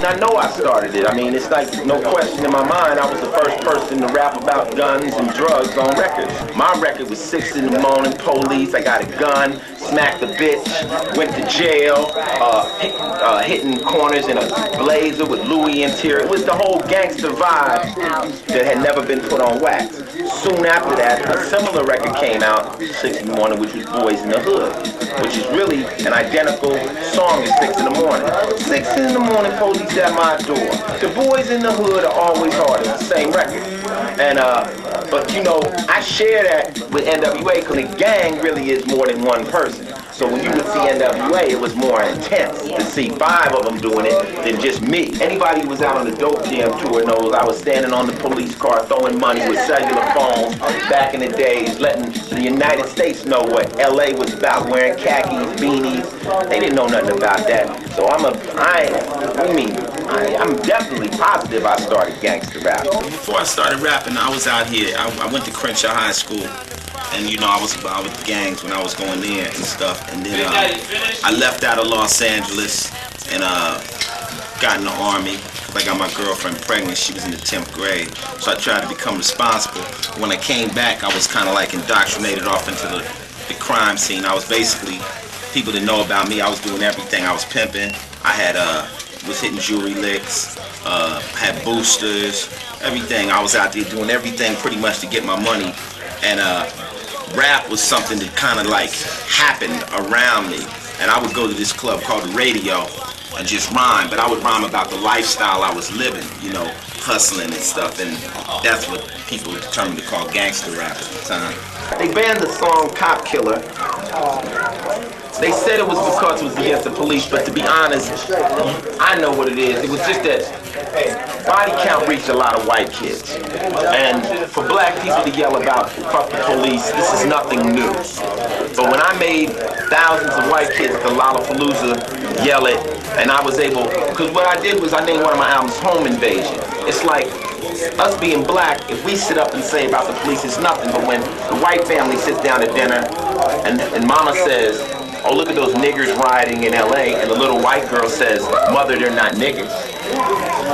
I know I started it. I mean, it's like no question in my mind. I was the first person to rap about guns and drugs on records. My record was 6 in the morning, police, I got a gun, smacked a bitch, went to jail, hitting corners in a blazer with Louis interior. It was the whole gangster vibe that had never been put on wax. Soon after that, a similar record came out, 6 in the morning, which was Boys in the Hood, which is really an identical song to 6 in the morning. 6 in the morning, police at my door. The Boys in the Hood are always hard. It's the same record. And but you know, I share that with N.W.A. because the gang really is more than one person. So when you would see N.W.A, it was more intense to see 5 of them doing it than just me. Anybody who was out on the Dope Jam tour knows I was standing on the police car throwing money with cellular phones back in the days, letting the United States know what L.A. was about, wearing khakis, beanies. They didn't know nothing about that. So I'm definitely positive I started gangster rap. Before I started rapping, I was out here. I went to Crenshaw High School. And you know, I was with gangs when I was going there and stuff. And then I left out of Los Angeles and got in the Army. I got my girlfriend pregnant. She was in the 10th grade. So I tried to become responsible. When I came back, I was kind of like indoctrinated off into the crime scene. I was basically, people didn't know about me. I was doing everything. I was pimping. I had was hitting jewelry licks, had boosters, everything. I was out there doing everything pretty much to get my money. And rap was something that kind of like happened around me. And I would go to this club called the Radio and just rhyme, but I would rhyme about the lifestyle I was living, you know, hustling and stuff, and that's what people determined to call gangster rap at the time. They banned the song Cop Killer. They said it was because it was against the police, but to be honest, I know what it is. It was just that body count reached a lot of white kids. And for black people to yell about fuck the police, this is nothing new. But when I made thousands of white kids at the Lollapalooza yell it, and I was able, because what I did was I named one of my albums Home Invasion. It's like us being black, if we sit up and say about the police, it's nothing. But when the white family sits down at dinner and mama says, oh, look at those niggers rioting in LA, and the little white girl says, mother, they're not niggers.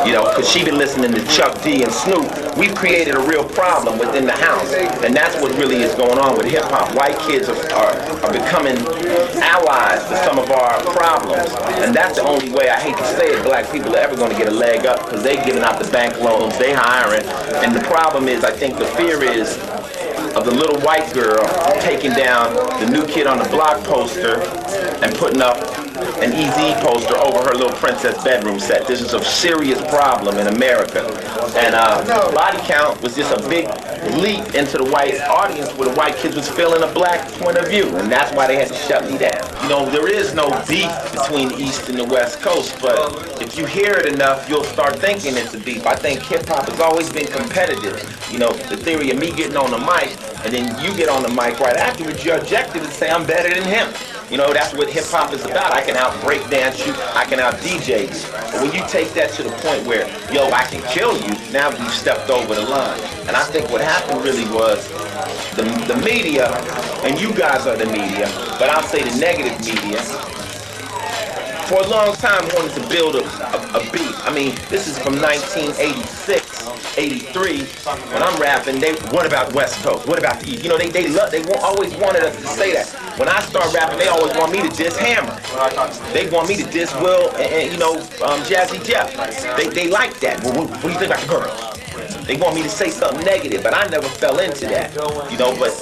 You know, because she been listening to Chuck D and Snoop. We've created a real problem within the house. And that's what really is going on with hip-hop. White kids are becoming allies to some of our problems. And that's the only way, I hate to say it, black people are ever going to get a leg up, because they giving out the bank loans, they hiring. And the problem is, I think the fear is of the little white girl taking down the New Kid on the Block poster and putting up an EZ poster over her little princess bedroom set. This is a serious problem in America. And body count was just a big leap into the white audience where the white kids was feeling a black point of view. And that's why they had to shut me down. You know, there is no beef between the East and the West Coast, but if you hear it enough, you'll start thinking it's a beef. I think hip-hop has always been competitive. You know, the theory of me getting on the mic, and then you get on the mic right afterwards, your objective is to say I'm better than him. You know, that's what hip-hop is about. I can out-break dance you, I can out-DJ you. But when you take that to the point where, yo, I can kill you, now you've stepped over the line. And I think what happened really was the media, and you guys are the media, but I'll say the negative media, for a long time wanted to build a beat. I mean, this is from 1986. 83, when I'm rapping, what about West Coast? What about the East? You know, they always wanted us to say that. When I start rapping, they always want me to diss Hammer. They want me to diss Will and you know, Jazzy Jeff. They like that. Well, what do you think about the girls? They want me to say something negative, but I never fell into that. You know, but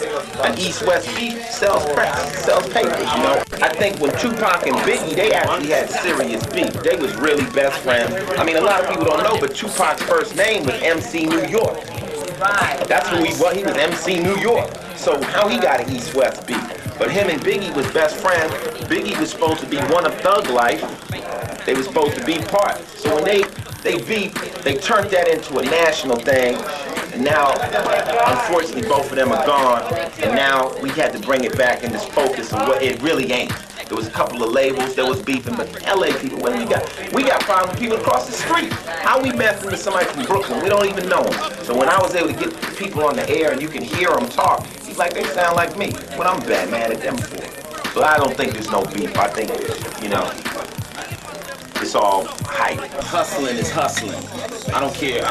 an East-West beef sells press, sells papers, you know. I think when 2Pac and B.I.G, they actually had serious beef. They was really best friends. I mean, a lot of people don't know, but 2Pac's first name was MC New York. That's who he was. He was MC New York. So how he got an East-West beef? But him and Biggie was best friends. Biggie was supposed to be one of Thug Life. They were supposed to be part. So when they beef, they turned that into a national thing. And now, unfortunately, both of them are gone. And now we had to bring it back in this focus of what it really ain't. There was a couple of labels that was beefing, but LA people, what do we got? We got problems with people across the street. How we messing with somebody from Brooklyn? We don't even know them. So when I was able to get people on the air and you can hear them talk, it's like they sound like me. What I'm mad at them for. So I don't think there's no beef. I think, you know, it's all hype. Hustling is hustling. I don't care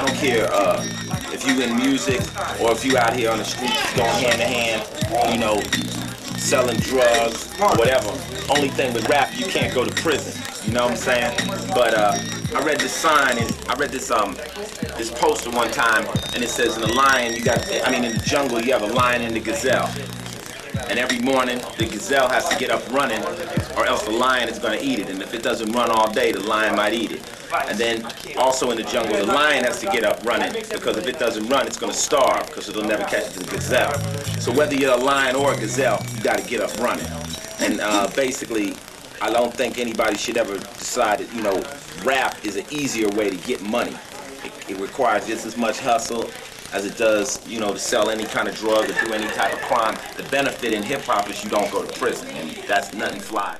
if you in music or if you out here on the streets going hand to hand, you know, selling drugs or whatever. Only thing with rap, you can't go to prison. You know what I'm saying? But I read this sign, and I read this poster one time, and it says in the lion, in the jungle, you have a lion and a gazelle. And every morning, the gazelle has to get up running, or else the lion is going to eat it. And if it doesn't run all day, the lion might eat it. And then also in the jungle, the lion has to get up running, because if it doesn't run, it's going to starve, because it'll never catch the gazelle. So whether you're a lion or a gazelle, you got to get up running. And basically, I don't think anybody should ever decide that, you know, rap is an easier way to get money. It requires just as much hustle as it does, you know, to sell any kind of drug or do any type of crime. The benefit in hip-hop is you don't go to prison, and that's nothing fly.